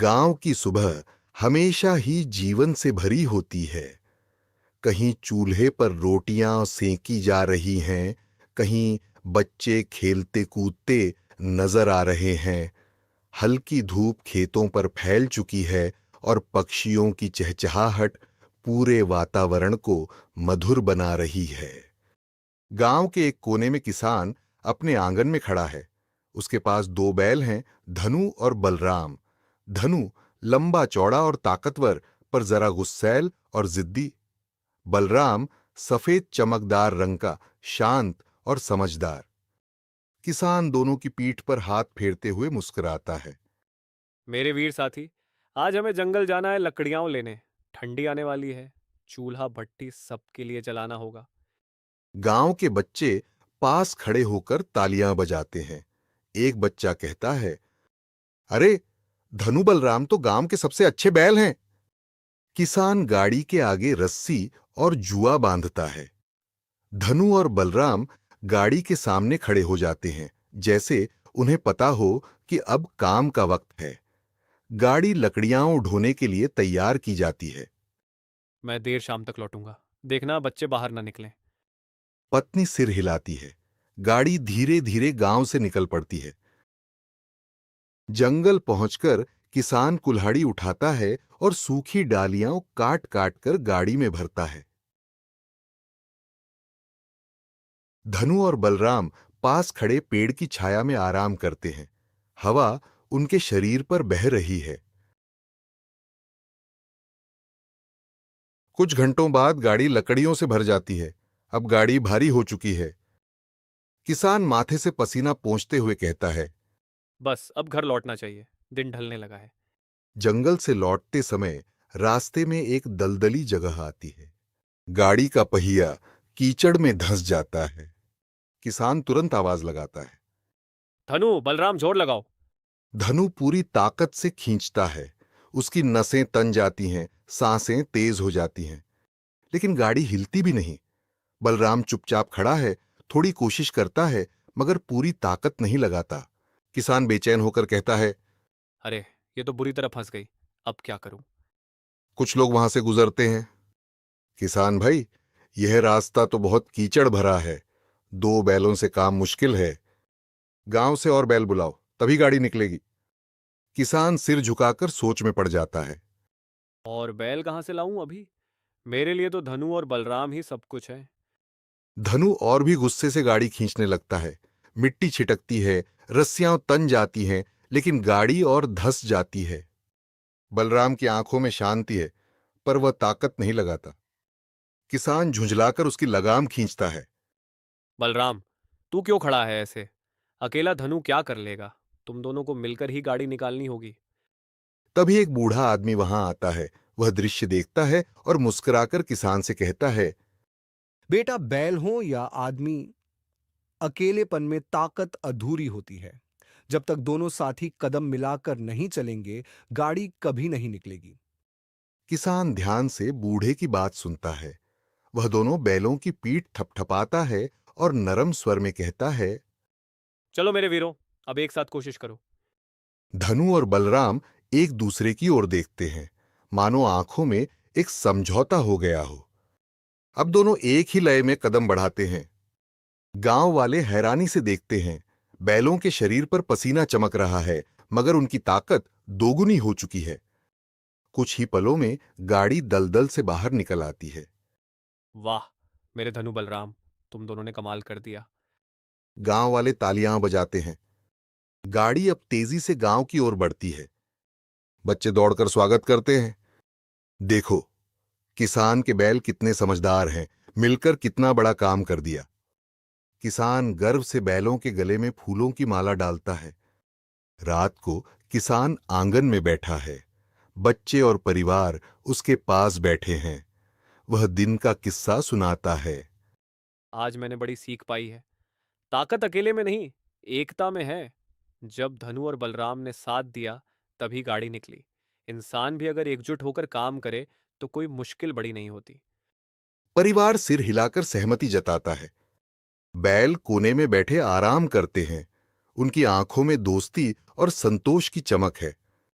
गांव की सुबह हमेशा ही जीवन से भरी होती है। कहीं चूल्हे पर रोटियां सेंकी जा रही हैं, कहीं बच्चे खेलते कूदते नजर आ रहे हैं। हल्की धूप खेतों पर फैल चुकी है और पक्षियों की चहचहाहट पूरे वातावरण को मधुर बना रही है। गांव के एक कोने में किसान अपने आंगन में खड़ा है। उसके पास दो बैल हैं, धनु और बलराम। धनु लंबा चौड़ा और ताकतवर, पर जरा गुस्सैल और जिद्दी। बलराम सफेद चमकदार रंग का, शांत और समझदार। किसान दोनों की पीठ पर हाथ फेरते हुए मुस्कुराता है। मेरे वीर साथी, आज हमें जंगल जाना है लकड़ियां लेने। ठंडी आने वाली है। चूल्हा भट्टी सबके लिए जलाना होगा। गांव के बच्चे पास खड़े होकर तालियां बजाते हैं। एक बच्चा कहता है, अरे, धनु बलराम तो गांव के सबसे अच्छे बैल हैं। किसान गाड़ी के आगे रस्सी और जुआ बांधता है। धनु और बलराम गाड़ी के सामने खड़े हो जाते हैं, जैसे उन्हें पता हो कि अब काम का वक्त है। गाड़ी लकड़ियां ढोने के लिए तैयार की जाती है। मैं देर शाम तक लौटूंगा। देखना बच्चे बाहर ना निकलें। पत्नी सिर हिलाती है। गाड़ी धीरे धीरे गांव से निकल पड़ती है। जंगल पहुंचकर किसान कुल्हाड़ी उठाता है और सूखी डालियां काट काट कर गाड़ी में भरता है। धनु और बलराम पास खड़े पेड़ की छाया में आराम करते हैं। हवा उनके शरीर पर बह रही है। कुछ घंटों बाद गाड़ी लकड़ियों से भर जाती है। अब गाड़ी भारी हो चुकी है। किसान माथे से पसीना पोंछते हुए कहता है। बस अब घर लौटना चाहिए। दिन ढलने लगा है। जंगल से लौटते समय रास्ते में एक दलदली जगह आती है। गाड़ी का पहिया कीचड़ में धंस जाता है। किसान तुरंत आवाज लगाता है। धनु बलराम, जोर लगाओ। धनु पूरी ताकत से खींचता है। उसकी नसें तन जाती हैं, सांसें तेज हो जाती हैं, लेकिन गाड़ी हिलती भी नहीं। बलराम चुपचाप खड़ा है, थोड़ी कोशिश करता है, मगर पूरी ताकत नहीं लगाता। किसान बेचैन होकर कहता है। अरे, ये तो बुरी तरह फंस गई। अब क्या करूं? कुछ लोग वहां से गुजरते हैं। किसान भाई, यह रास्ता तो बहुत कीचड़ भरा है। दो बैलों से काम मुश्किल है। गांव से और बैल बुलाओ, तभी गाड़ी निकलेगी। किसान सिर झुकाकर सोच में पड़ जाता है। और बैल कहाँ से लाऊं अभी? मेरे लिए तो धनु और बलराम ही सब कुछ है। धनु और भी गुस्से से गाड़ी खींचने लगता है। मिट्टी छिटकती है, रस्सियां तन जाती हैं, लेकिन गाड़ी और धंस जाती है। बलराम की आंखों में शांति है, पर वह ताकत नहीं लगाता। किसान झुंझलाकर उसकी लगाम खींचता है। बलराम, तू क्यों खड़ा है ऐसे? अकेला धनु क्या कर लेगा? तुम दोनों को मिलकर ही गाड़ी निकालनी होगी। तभी एक बूढ़ा आदमी वहां आता है। वह दृश्य देखता है और मुस्कुराकर किसान से कहता है। बेटा, बैल हो या आदमी, अकेलेपन में ताकत अधूरी होती है। जब तक दोनों साथी कदम मिलाकर नहीं चलेंगे, गाड़ी कभी नहीं निकलेगी। किसान ध्यान से बूढ़े की बात सुनता है। वह दोनों बैलों की पीठ थपथपाता है और नरम स्वर में कहता है। चलो मेरे वीरों, अब एक साथ कोशिश करो। धनु और बलराम एक दूसरे की ओर देखते हैं, मानो आंखों में एक समझौता हो गया हो। अब दोनों एक ही लय में कदम बढ़ाते हैं। गांव वाले हैरानी से देखते हैं। बैलों के शरीर पर पसीना चमक रहा है, मगर उनकी ताकत दोगुनी हो चुकी है। कुछ ही पलों में गाड़ी दलदल से बाहर निकल आती है। वाह, मेरे धनु बलराम, तुम दोनों ने कमाल कर दिया। गांव वाले तालियां बजाते हैं। गाड़ी अब तेजी से गांव की ओर बढ़ती है। बच्चे दौड़कर स्वागत करते हैं। देखो, किसान के बैल कितने समझदार हैं, मिलकर कितना बड़ा काम कर दिया। किसान गर्व से बैलों के गले में फूलों की माला डालता है। रात को किसान आंगन में बैठा है। बच्चे और परिवार उसके पास बैठे हैं। वह दिन का किस्सा सुनाता है। आज मैंने बड़ी सीख पाई है। ताकत अकेले में नहीं, एकता में है। जब धनु और बलराम ने साथ दिया, तभी गाड़ी निकली। इंसान भी अगर एकजुट होकर काम करे तो कोई मुश्किल बड़ी नहीं होती। परिवार सिर हिलाकर सहमति जताता है। बैल कोने में बैठे आराम करते हैं। उनकी आंखों में दोस्ती और संतोष की चमक है।